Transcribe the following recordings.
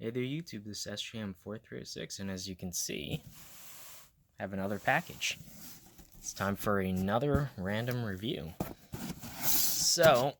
Hey there YouTube, this is SJM4306, and as you can see, I have another package. It's time for another random review. So,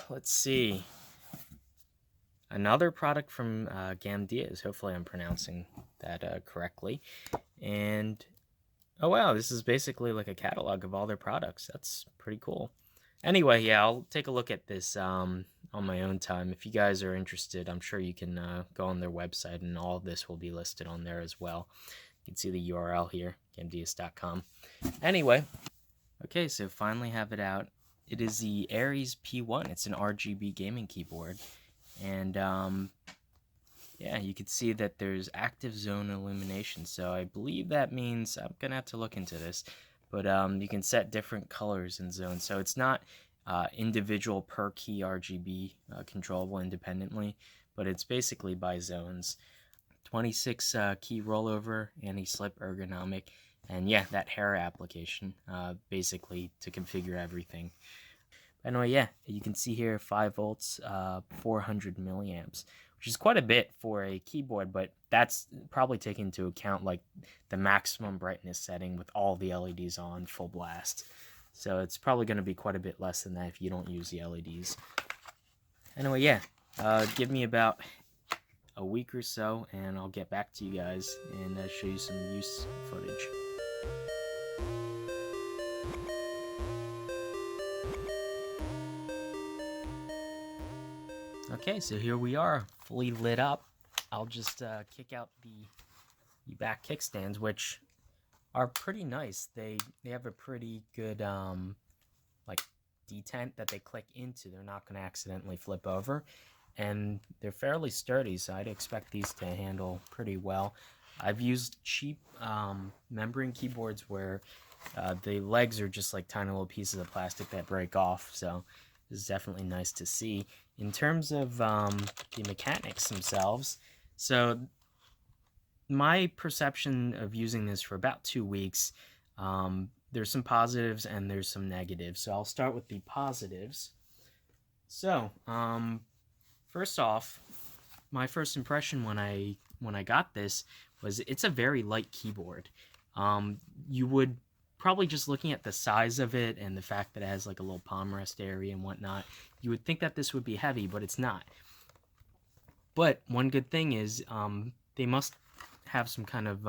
let's see. Another product from Gamdias, hopefully I'm pronouncing that correctly. And, oh wow, this is basically like a catalog of all their products. That's pretty cool. Anyway, yeah, I'll take a look at this on my own time. If you guys are interested, I'm sure you can go on their website, and all of this will be listed on there as well. You can see the URL here, gamdias.com. Anyway, okay, so finally have it out. It is the Aries P1. It's an RGB gaming keyboard. And, yeah, you can see that there's active zone illumination. So I believe that means, I'm going to have to look into this, but you can set different colors and zones. So it's not individual per key RGB controllable independently, but it's basically by zones. 26 key rollover, anti-slip ergonomic, and yeah, that hair application basically to configure everything. Anyway, yeah, you can see here 5 volts, 400 milliamps, which is quite a bit for a keyboard, but that's probably taking into account like the maximum brightness setting with all the LEDs on full blast. So it's probably going to be quite a bit less than that if you don't use the LEDs. Anyway, yeah, give me about a week or so, and I'll get back to you guys and show you some use footage. Okay, so here we are, fully lit up. I'll just kick out the back kickstands, which are pretty nice. They have a pretty good like detent that they click into. They're not going to accidentally flip over, and they're fairly sturdy, so I'd expect these to handle pretty well. I've used cheap membrane keyboards where the legs are just like tiny little pieces of plastic that break off, so this is definitely nice to see. In terms of the mechanics themselves, so my perception of using this for about 2 weeks, there's some positives and there's some negatives. So I'll start with the positives. So first off, my first impression when I got this was it's a very light keyboard. You would probably, just looking at the size of it and the fact that it has like a little palm rest area and whatnot, you would think that this would be heavy, but it's not. But one good thing is they must have some kind of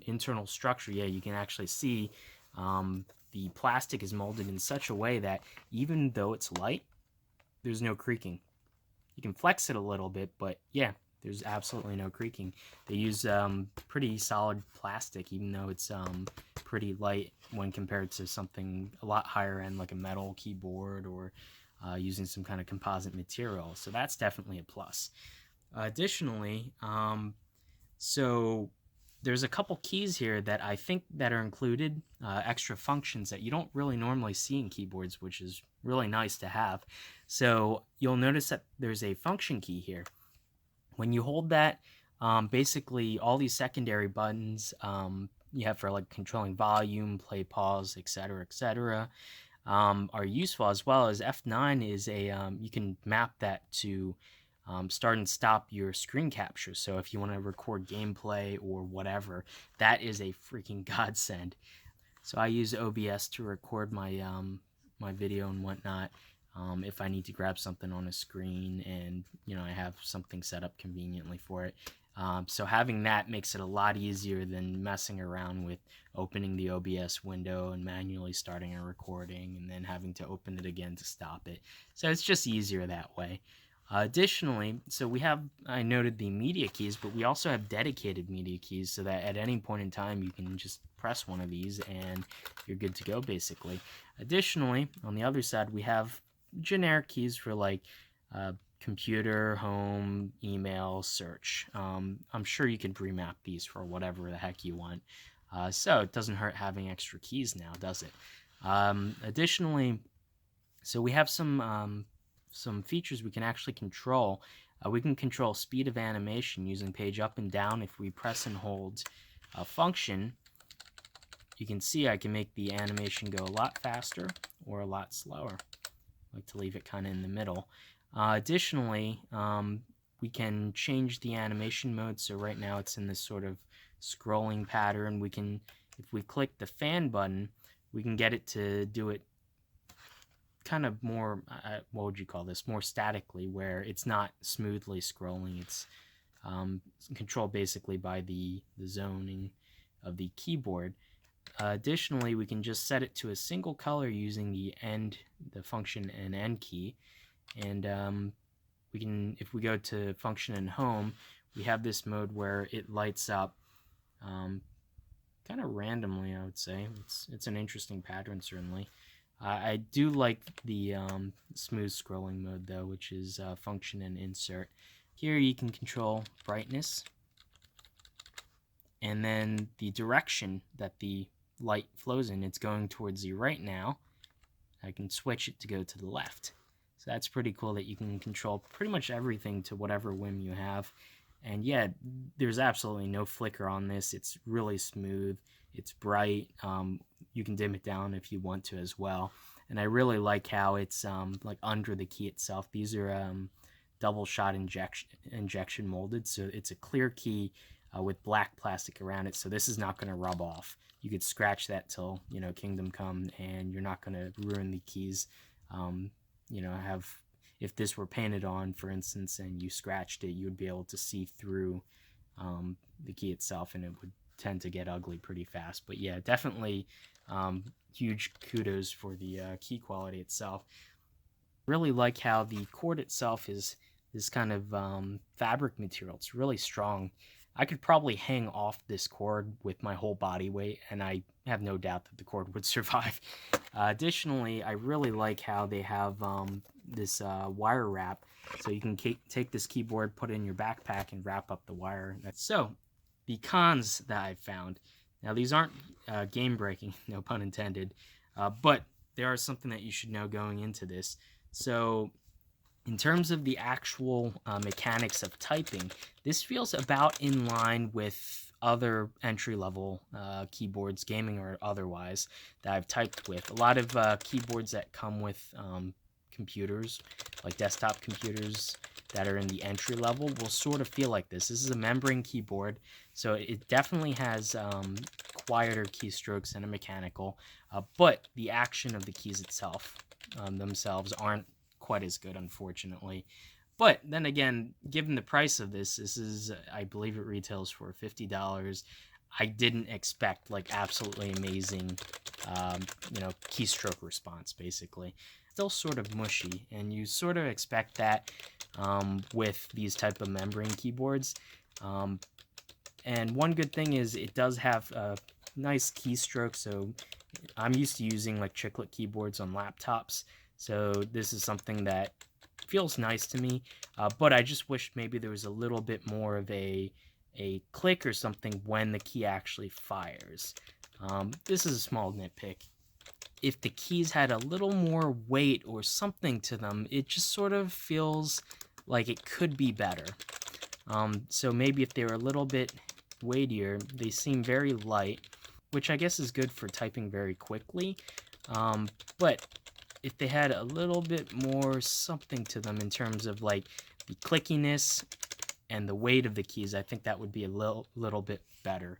internal structure. Yeah, you can actually see the plastic is molded in such a way that even though it's light, there's no creaking. You can flex it a little bit, but yeah, there's absolutely no creaking. They use pretty solid plastic, even though it's pretty light when compared to something a lot higher end like a metal keyboard or using some kind of composite material. So that's definitely a plus. Additionally, so there's a couple keys here that I think that are included, extra functions that you don't really normally see in keyboards, which is really nice to have. So you'll notice that there's a function key here. When you hold that, basically all these secondary buttons you have for like controlling volume, play, pause, etc., are useful, as well as F9 is a you can map that to start and stop your screen capture. So if you want to record gameplay or whatever, that is a freaking godsend. So I use OBS to record my my video and whatnot. If I need to grab something on a screen and I have something set up conveniently for it. So having that makes it a lot easier than messing around with opening the OBS window and manually starting a recording and then having to open it again to stop it. So it's just easier that way. Additionally, so I noted the media keys, but we also have dedicated media keys so that at any point in time you can just press one of these and you're good to go, basically. Additionally, on the other side, we have generic keys for like computer, home, email, search. I'm sure you can remap these for whatever the heck you want. So it doesn't hurt having extra keys now, does it? Additionally, so we have some features we can actually control. We can control speed of animation using page up and down. If we press and hold a function, you can see I can make the animation go a lot faster or a lot slower. I like to leave it kind of in the middle. Additionally, we can change the animation mode. So right now it's in this sort of scrolling pattern. We can, if we click the fan button, we can get it to do it kind of more, what would you call this, more statically, where it's not smoothly scrolling. It's controlled basically by the zoning of the keyboard. Additionally, we can just set it to a single color using the function and end key. And we can, if we go to function and home, we have this mode where it lights up kind of randomly, I would say. It's an interesting pattern, certainly. I do like the smooth scrolling mode, though, which is function and insert. Here you can control brightness, and then the direction that the light flows in. It's going towards the right now. I can switch it to go to the left. So that's pretty cool that you can control pretty much everything to whatever whim you have. And yeah, there's absolutely no flicker on this. It's really smooth. It's bright. You can dim it down if you want to as well. And I really like how it's like under the key itself. These are double shot injection molded, so it's a clear key with black plastic around it. So this is not going to rub off. You could scratch that till, you know, Kingdom Come, and you're not going to ruin the keys. You know, if this were painted on, for instance, and you scratched it, you would be able to see through the key itself, and it would tend to get ugly pretty fast. But yeah, definitely huge kudos for the key quality itself. Really like how the cord itself is this kind of fabric material. It's really strong. I could probably hang off this cord with my whole body weight, and I have no doubt that the cord would survive. Additionally, I really like how they have this wire wrap, so you can take this keyboard, put it in your backpack, and wrap up the wire. So, the cons that I've found. Now, these aren't game-breaking, no pun intended, but they are something that you should know going into this. So, in terms of the actual mechanics of typing, this feels about in line with other entry-level keyboards, gaming or otherwise, that I've typed with. A lot of keyboards that come with computers, like desktop computers that are in the entry level, will sort of feel like this. This is a membrane keyboard, so it definitely has quieter keystrokes than a mechanical, but the action of the keys itself themselves aren't quite as good, unfortunately. But then again, given the price of this is, I believe it retails for $50. I didn't expect like absolutely amazing, you know, keystroke response, basically. Still sort of mushy, and you sort of expect that with these type of membrane keyboards. And one good thing is it does have a nice keystroke, so I'm used to using like chiclet keyboards on laptops. So this is something that feels nice to me, but I just wish maybe there was a little bit more of a click or something when the key actually fires. This is a small nitpick. If the keys had a little more weight or something to them, it just sort of feels like it could be better. So maybe if they were a little bit weightier, they seem very light, which I guess is good for typing very quickly, but if they had a little bit more something to them in terms of like the clickiness and the weight of the keys, I think that would be a little bit better.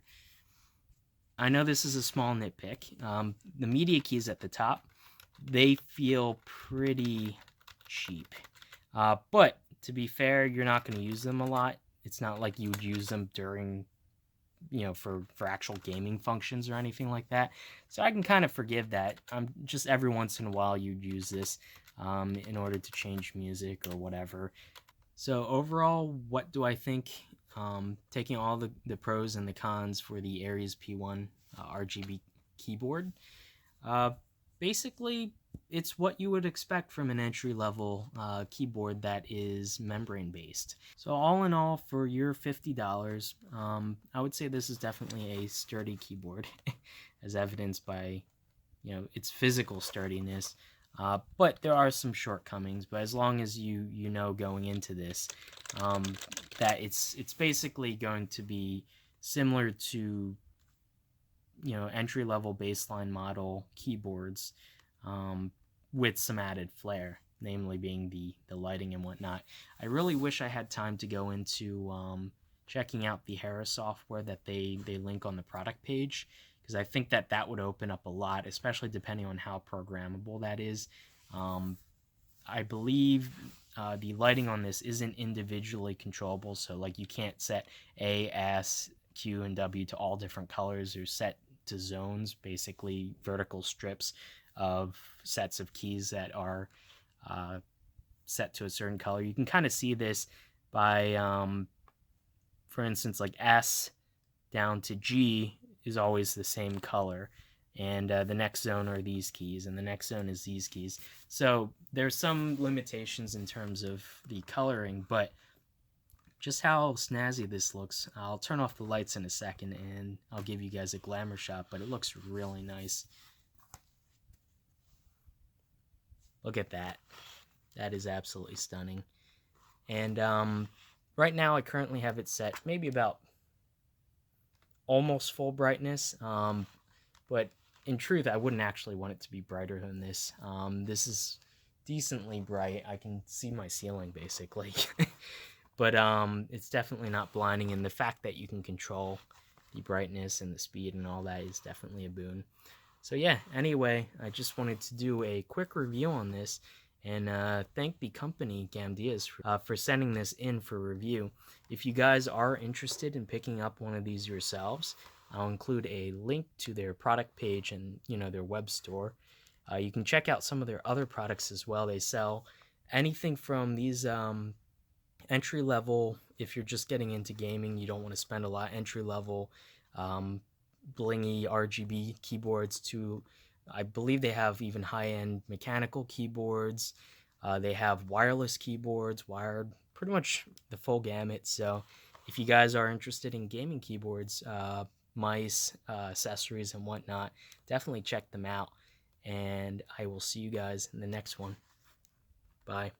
I know this is a small nitpick. The media keys at the top, they feel pretty cheap. But to be fair, you're not going to use them a lot. It's not like you would use them during, you know, for actual gaming functions or anything like that. So I can kind of forgive that. Just every once in a while you'd use this in order to change music or whatever. So overall, what do I think? Taking all the pros and the cons for the Aries P1 RGB keyboard, basically it's what you would expect from an entry-level keyboard that is membrane-based. So all in all, for your $50, I would say this is definitely a sturdy keyboard, as evidenced by, you know, its physical sturdiness. But there are some shortcomings. But as long as you know going into this that it's basically going to be similar to, you know, entry-level baseline model keyboards with some added flair. namely being the lighting and whatnot. I really wish I had time to go into checking out the Harris software that they link on the product page, because I think that would open up a lot, especially depending on how programmable that is. I believe the lighting on this isn't individually controllable, so like you can't set A, S, Q, and W to all different colors. They're set to zones, basically vertical strips of sets of keys that are set to a certain color. You can kind of see this by, for instance, like S down to G is always the same color, and the next zone are these keys, and the next zone is these keys. So there's some limitations in terms of the coloring, but just how snazzy this looks. I'll turn off the lights in a second and I'll give you guys a glamour shot, but it looks really nice. Look at that. That is absolutely stunning. And right now I currently have it set maybe about almost full brightness, but in truth I wouldn't actually want it to be brighter than this. This is decently bright. I can see my ceiling basically. But it's definitely not blinding, and the fact that you can control the brightness and the speed and all that is definitely a boon. So yeah, anyway, I just wanted to do a quick review on this and thank the company Gamdias for sending this in for review. If you guys are interested in picking up one of these yourselves, I'll include a link to their product page and their web store. You can check out some of their other products as well. They sell anything from these entry level, if you're just getting into gaming, you don't want to spend a lot, entry level blingy RGB keyboards, to I believe they have even high-end mechanical keyboards. They have wireless keyboards, wired, pretty much the full gamut. So if you guys are interested in gaming keyboards, mice, accessories and whatnot, definitely check them out, and I will see you guys in the next one. Bye.